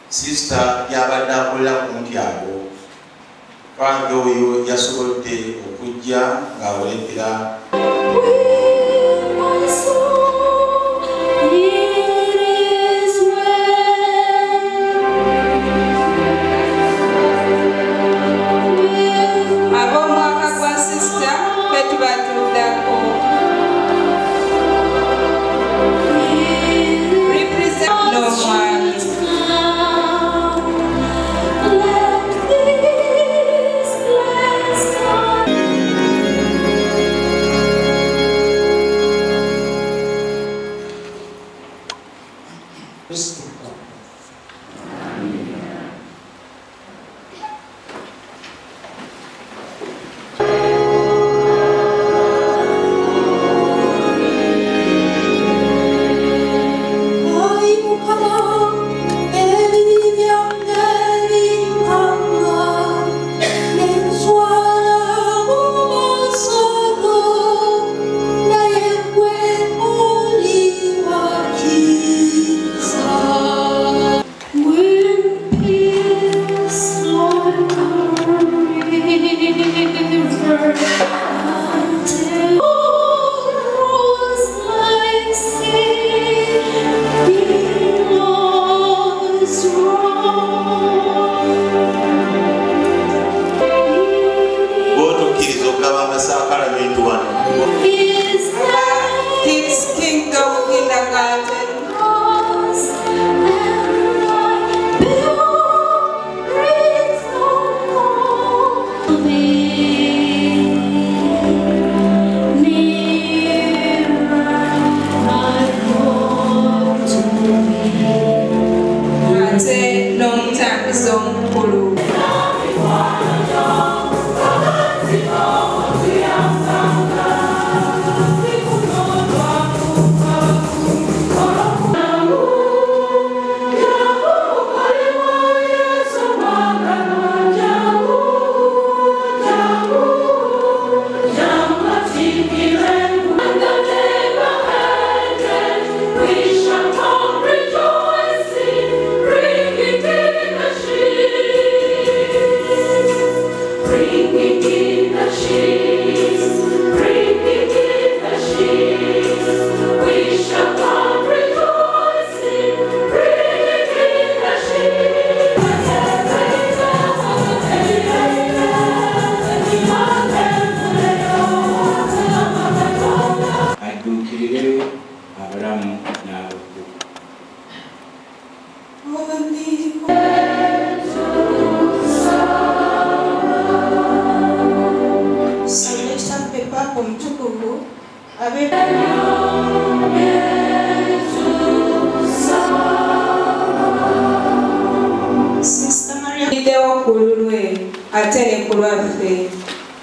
sister yabadde akolera ku muti ago twange oyo yasobodde okujja ng'awoleddera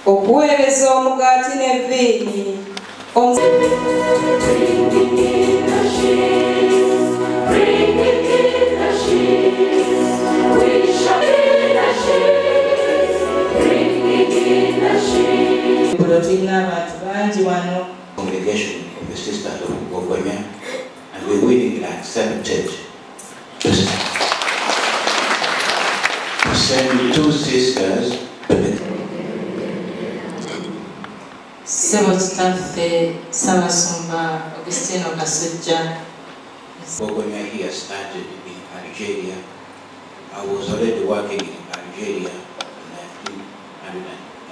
okuweereza omugaati n'enviiri congregation of the Sisters of Bogonya, and we willingly accepted to send 2 sisters to the Bogonya here started in Algeria. I was already working in Algeria in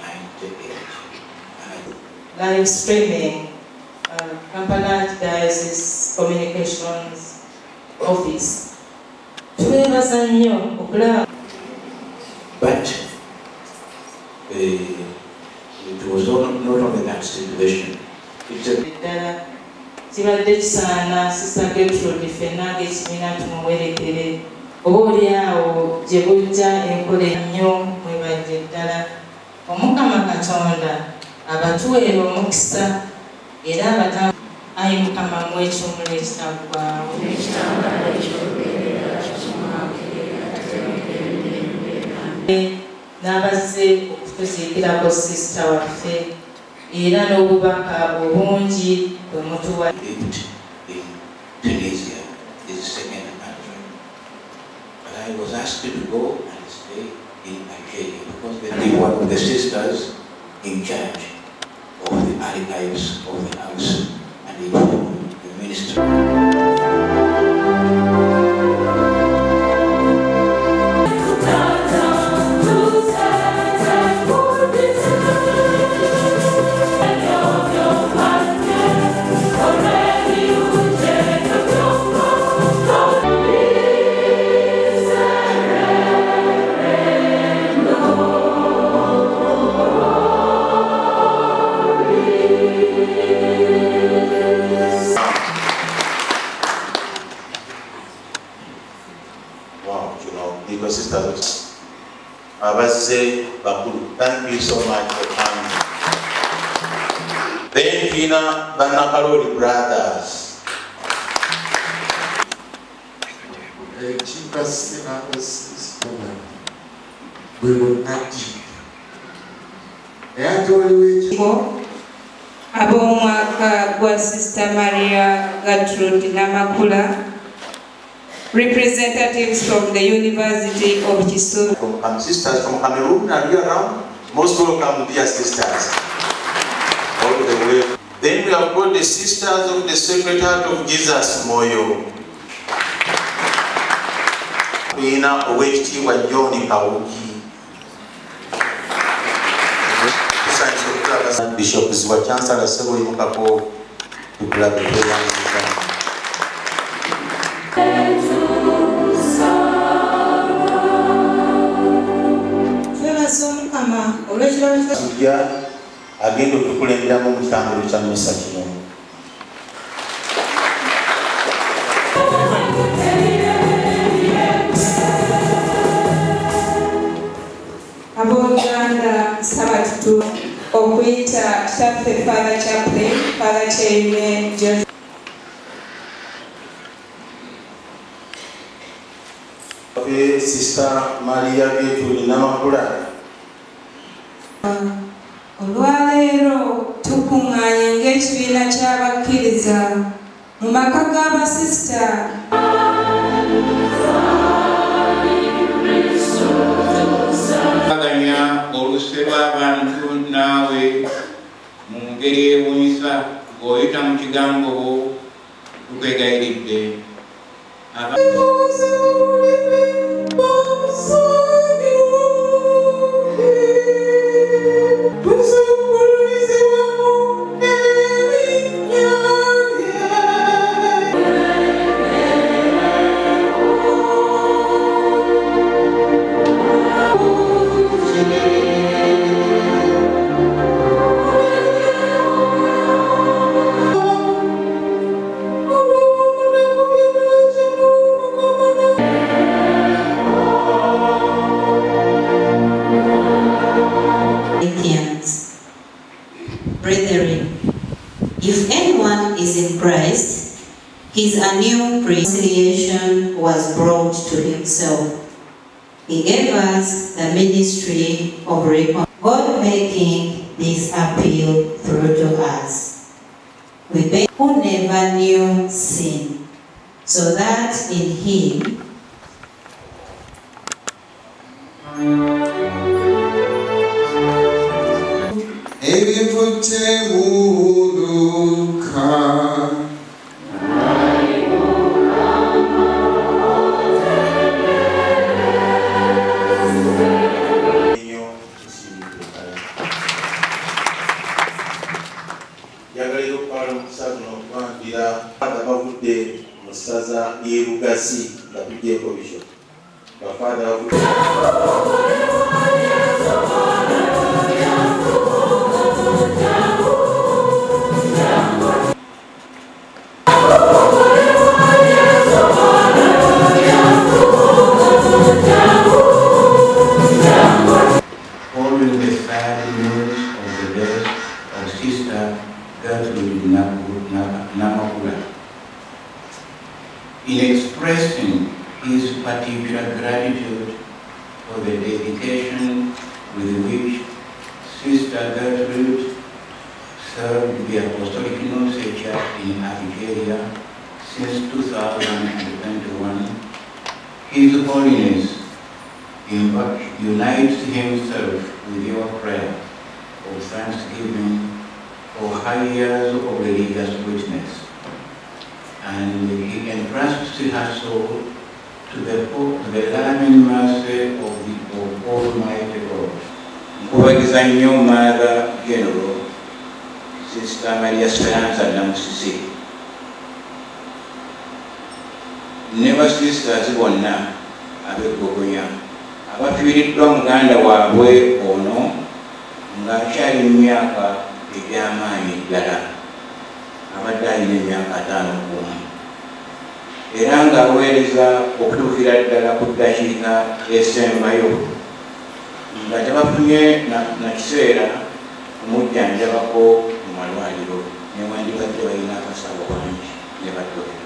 1998. Live streaming, Kampala Diocese Communications Office. But it was not only that situation. Kibadde kisaana Sister Gertrude ffenna ng'ekibiina tumuwerekere oba oliawo gye bujja enkola ennyo mwebajje ddala Omukama Katonda abatuweera omukisa era abatamu ayi Mukama mu ekyomula ekitaggwaawo n'abazze okutuziikirako Sister waffe era n'obubaka obungi bwe mutuwa. In Tunisia is the second country But I was asked to go and stay in Algeria because they were one of the sisters in charge of the archives of the house and the ministry. Thank you so much for coming. Then Vina Banakaroli brothers. We will act. Abomwaka gwa Sister Maria Gertrude Namakula, representatives from the University of Kisumu. From sisters from Cameroon, are you around? Most welcome, dear sisters. All the way. Then we have got the sisters of the Sacred Heart of Jesus Moyo. Bina Owechti wa John Kawuki. Bishop Zwa Chancellor Sebo Imukako to grab the prayers. Agenda okukulemberamu omutambiro kya mmisa kino. Abooluganda nsaba tutu okuyita Kitaffe Father Chaplain, Father Chairman Joshua. Sister Maria Gertrude Namakula. Olwaleero tukuŋŋaanye ng'ekibiina ky'abakkiriza mu maka g'abasisita. Aganya oluse lw'abantu naawe mu ngeri ewunyisa ng'oyita mu kigambo tukwegayiridde. Brethren, if anyone is in Christ, he is a new creation. Reconciliation was brought to himself. He gave us the ministry of reconciliation, God making this appeal through to us. We beg who never knew sin, so that in him in expressing his particular gratitude for the dedication with which Sister Gertrude served the Apostolic Nursery Church in Algeria since 2021, His Holiness unites himself with your prayer of thanksgiving for high years of religious witness, and he entrusts her soul to the loving mercy of Almighty God. Nkubagiza nnyo Mother General Sister Maria Speranza Namusisi ne basisters bonna ab'Eggogonya abafiiriddwa muganda waabwe ono ng'akyali mu myaka egy'amaanyi ddala, abadde alina emyaka 51, era ng'aweereza okutuukira ddala ku ddakiika esembayo nga tebafunye na kiseera kumujjanjabako mu malwaliro newandibadde balina akasawo bangi ne baddoke.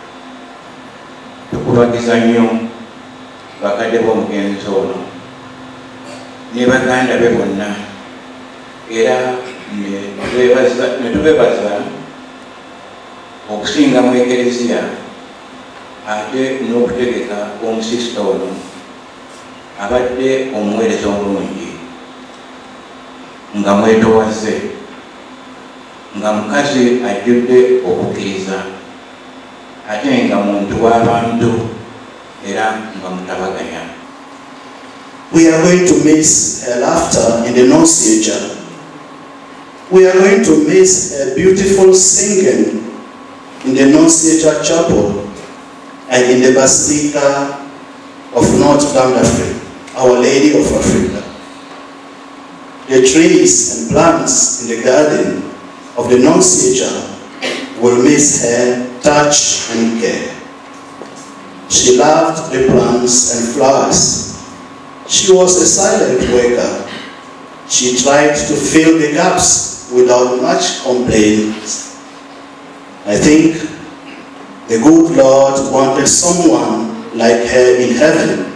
Tukubagiza nnyo bakadde b'omugenzi ono ne baganda be bonna, era ne tubebaza okusinga mu ekereziya ate n'okutegeka omusisita ono abadde omuweereza omulungi, nga mwetowaze, nga mukazi ajjudde okukkiriza, ate nga muntu w'abantu era nga mutabaganya. We are going to miss her laughter in the Annunciation. We are going to miss her beautiful singing in the Annunciation Chapel and in the Basilica of Notre Dame d'Afrique, Our Lady of Africa. The trees and plants in the garden of the Annunciation will miss her touch and care. She loved the plants and flowers. She was a silent worker. She tried to fill the gaps without much complaint. I think the good Lord wanted someone like her in heaven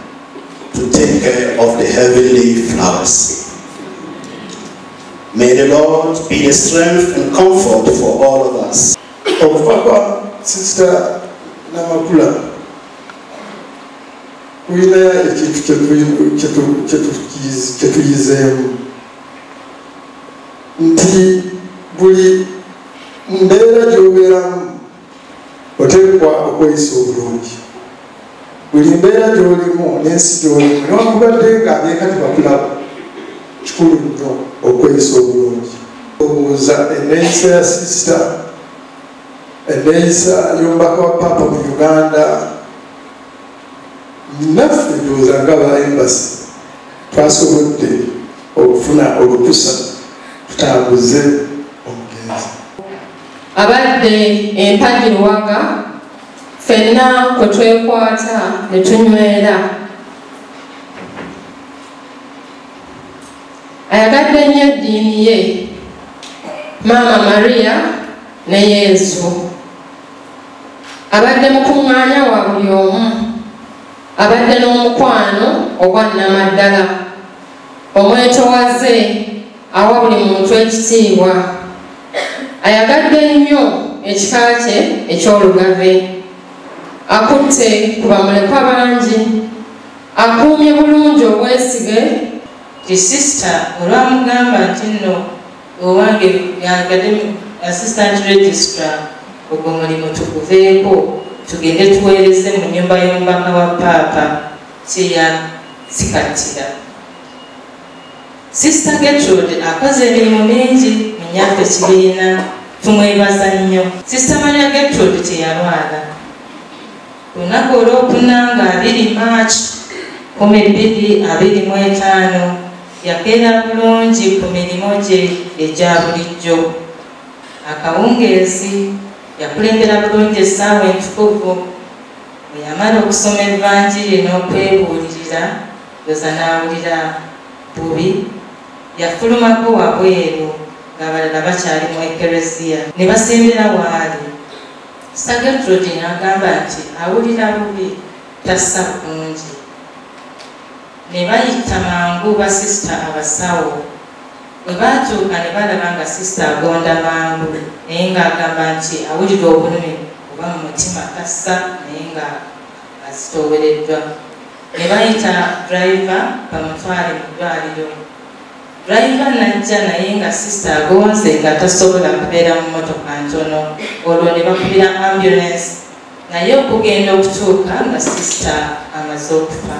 to take care of the heavenly flowers. May the Lord be the strength and comfort for all of us. Sister Namakula, kuyina ekintu kyetuyizeemu nti buli mbeera gy'obeeramu oteekwa okweyisa obulungi. Buli mbeera gy'olimu n'ensi gy'olimu newankubadde ng'abeeka tebakulaba, kikulu nnyo okweyisa obulungi. Obuuza enneeyisa ya sisita, enneeyisa y'omubaka wa Papa mu Uganda, naffe ndowooza ng'aba embassy twasobodde okufuna olukusa tutambuze omugenzi. Abadde empagiruwaga ffenna kwe twekwata ne tunywera. Ayagadde nnyo eddiini ye, Maama Maria ne Yesu. Abadde mukuŋŋaanya wa buli omu. Abadde n'omukwano ogwannamaddala, omwetowaze awa buli muntu ekitiibwa. Ayagadde nnyo ekika kye eky'olugave. Akutte ku bamulekwa bangi. Akuumye bulungi obwesige. Ti sisita olwamugamba nti nno owange yagadde assistant registrar ogwo mulimu tuguveeko tugende tuweereze mu nnyumba y'omubaka wa Paapa kyeyasikattira. Sister Gertrude akoze emirimu mingi mu nnyaffe ekibiina, tumwebaza nnyo. Sister Maria Gertrude teyalwala. Ku lunaku olwokuna nga 2 March 2025 yakeera bulungi ku mirimu gye egya bulijjo. Akawungeezi yakulembera bulungi essaawa entukuvu. Bwe yamala okusoma Evanjiri n'okwebuulirira, ndoza n'awulira bubi, yafulumako wabweru ng'abalala bakyali mu ekereziya ne basembera waali. Sister Gertrude n'agamba nti awulira bubi tassa bulungi. Ne bayita mangu basisita abasawo. Bwe baatuuka ne balaba nga sisita agonda mangu naye ng'agamba nti awulira obulumi oba mu mutima tassa naye nga azitoowereddwa. ne bayita driver bamutwale mu ddwaliro. Driver najja naye nga sister agonze nga tasobola kubeera mu mmotoka ntono, olwo ne bakubira ambulance naye okugenda okutuuka nga sister amaze okufa.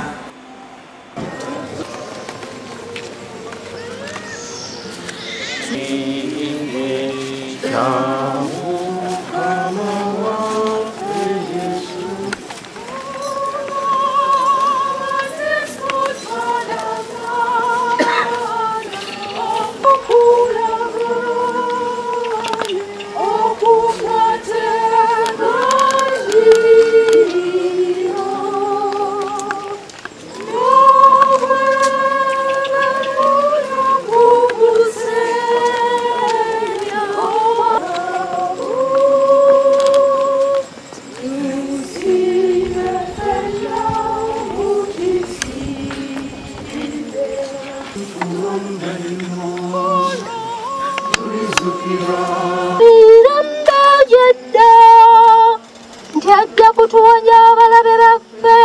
Kutuonya abalabe baffe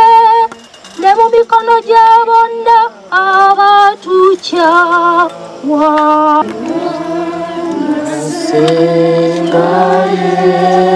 ne mu mikono gy'abonna abatukyawa. Senga ye